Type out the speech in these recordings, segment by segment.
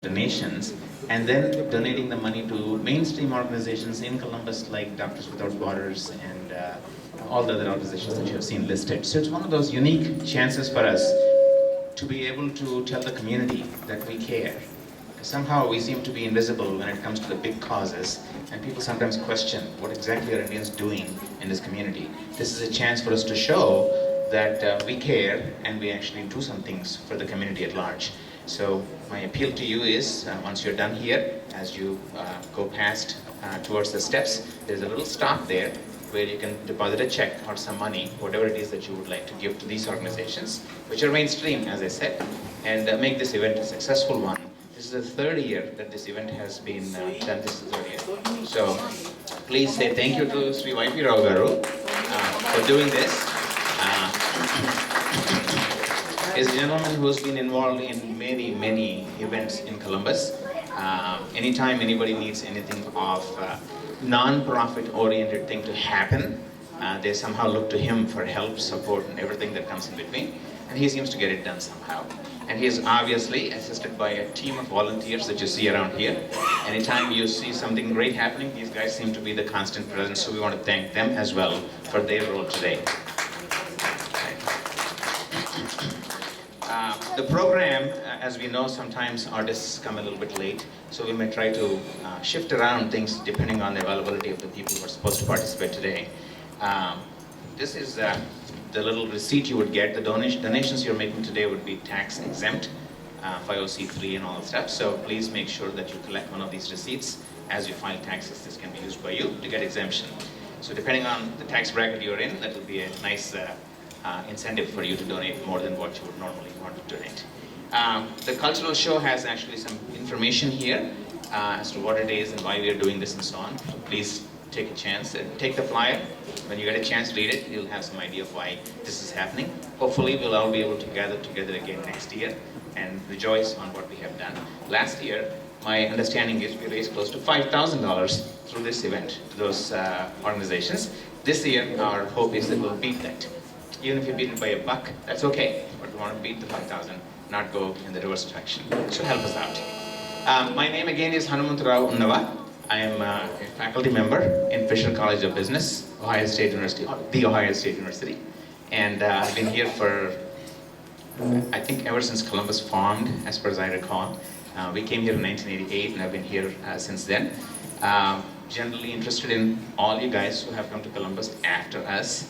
donations and then donating the money to mainstream organizations in Columbus like Doctors Without Borders and all the other organizations that you have seen listed. So it's one of those unique chances for us to be able to tell the community that we care. Somehow we seem to be invisible when it comes to the big causes, and people sometimes question what exactly are Indians doing in this community. This is a chance for us to show that we care and we actually do some things for the community at large. So my appeal to you is, once you're done here, as you go past towards the steps, there's a little stop there where you can deposit a check or some money, whatever it is that you would like to give to these organizations, which are mainstream, as I said, and make this event a successful one. This is the third year that this event has been done. This is the third year. So please say thank you to Sri Y.P. Rao Garu for doing this. Is a gentleman who's been involved in many events in Columbus. Anytime anybody needs anything of non-profit oriented thing to happen, they somehow look to him for help, support, and everything that comes in between. And he seems to get it done somehow. And he is obviously assisted by a team of volunteers that you see around here. Anytime you see something great happening, these guys seem to be the constant presence, so we want to thank them as well for their role today. The program, as we know, sometimes artists come a little bit late, so we may try to shift around things depending on the availability of the people who are supposed to participate today. This is the little receipt you would get. The donations you're making today would be tax exempt, 501c3 and all that stuff, so please make sure that you collect one of these receipts. As you file taxes, this can be used by you to get exemption. So depending on the tax bracket you're in, that will be a nice incentive for you to donate more than what you would normally want to donate. The cultural show has actually some information here as to what it is and why we are doing this and so on. So please take a chance and take the flyer. When you get a chance, read it. You'll have some idea of why this is happening. Hopefully, we'll all be able to gather together again next year and rejoice on what we have done. Last year, my understanding is we raised close to $5,000 through this event to those organizations. This year, our hope is that we'll beat that. Even if you beat it by a buck, that's okay. But we want to beat the 5,000, not go in the reverse direction. So help us out. My name again is Hanumantarao Unnava. I am a faculty member in Fisher College of Business, Ohio State University, the Ohio State University. And I've been here for, I think, ever since Columbus formed, as far as I recall. We came here in 1988, and I've been here since then. Generally interested in all you guys who have come to Columbus after us.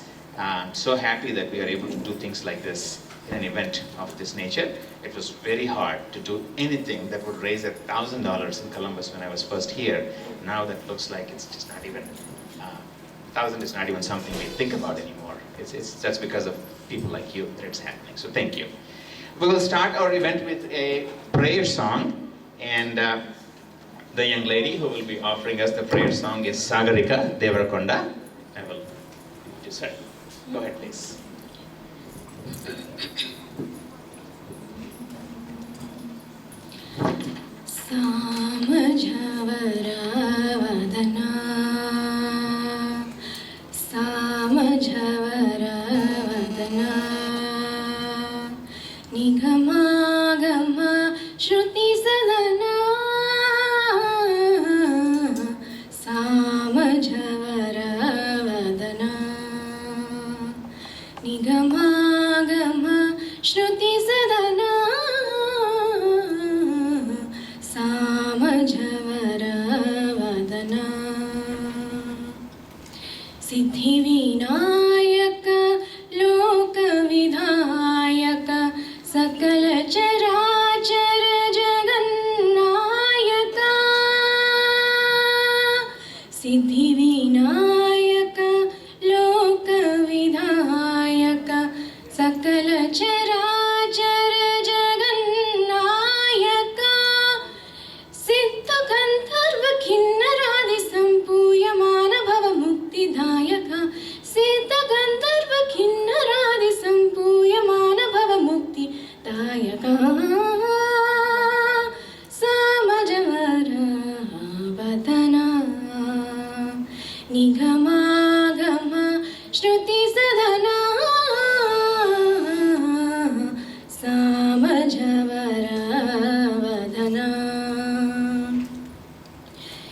So happy that we are able to do things like this in an event of this nature. It was very hard to do anything that would raise $1,000 in Columbus when I was first here. Now that looks like it's just not even, 1,000 is not even something we think about anymore. That's because of people like you that it's happening, so thank you. We will start our event with a prayer song, and the young lady who will be offering us the prayer song is Sagarika Devarakonda. I will just say. Go ahead, please. Samajhavaravadana Samajhavaravadana Nigamagama Shruti Sadana Samajhavaravadana Nigamagama Shruti Sadana Samajhavaravadana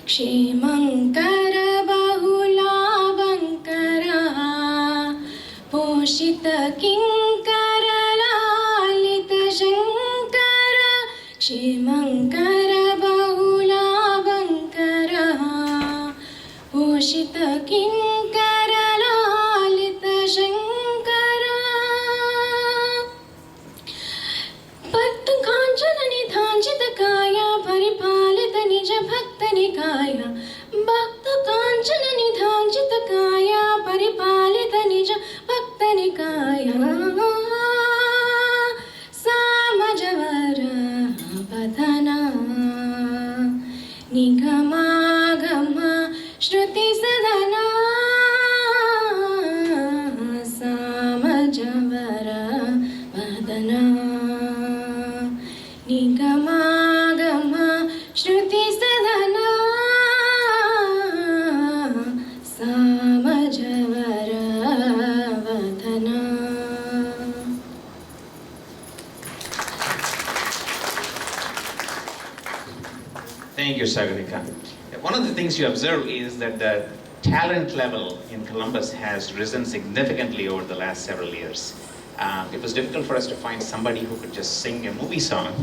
क्षेमङ्कर बहुलाभङ्कर पोषित किङ्कर लालित शङ्कर क्षेमङ्कर बहुलाभङ्कर पोषित किङ्कर लालित शङ्कर भक्त काञ्चन निधाञ्चित काया परिपालित निज भक्त निकाया भक्त काञ्चन निधाञ्चित काया परिपालित निज भक्त निकाया सामजवर वदना निगमागम श्रुति सदना सामजवर वदना निगमागम श्रुति सदना सामजवर वदना. Thank you, Sagarika. One of the things you observe is that the talent level in Columbus has risen significantly over the last several years. It was difficult for us to find somebody who could just sing a movie song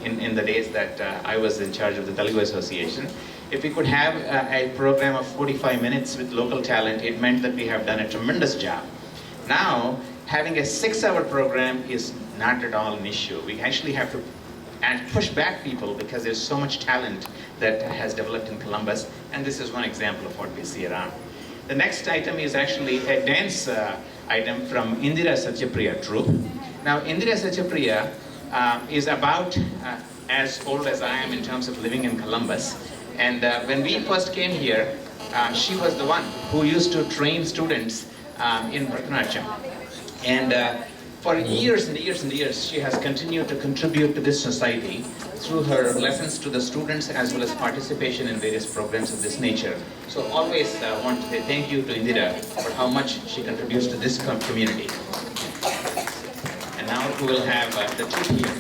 in the days that I was in charge of the Telugu Association. If we could have a program of 45 minutes with local talent, it meant that we have done a tremendous job. Now, having a 6-hour program is not at all an issue. We actually have to push back people because there's so much talent that has developed in Columbus, and this is one example of what we see around. The next item is actually a dance item from Indira Satyapriya troupe. Now, Indira Satyapriya is about as old as I am in terms of living in Columbus. And when we first came here, she was the one who used to train students in Bharatanatyam. And for years and years and years, she has continued to contribute to this society through her lessons to the students as well as participation in various programs of this nature. So always want to say thank you to Indira for how much she contributes to this community. And now we will have the troupe here.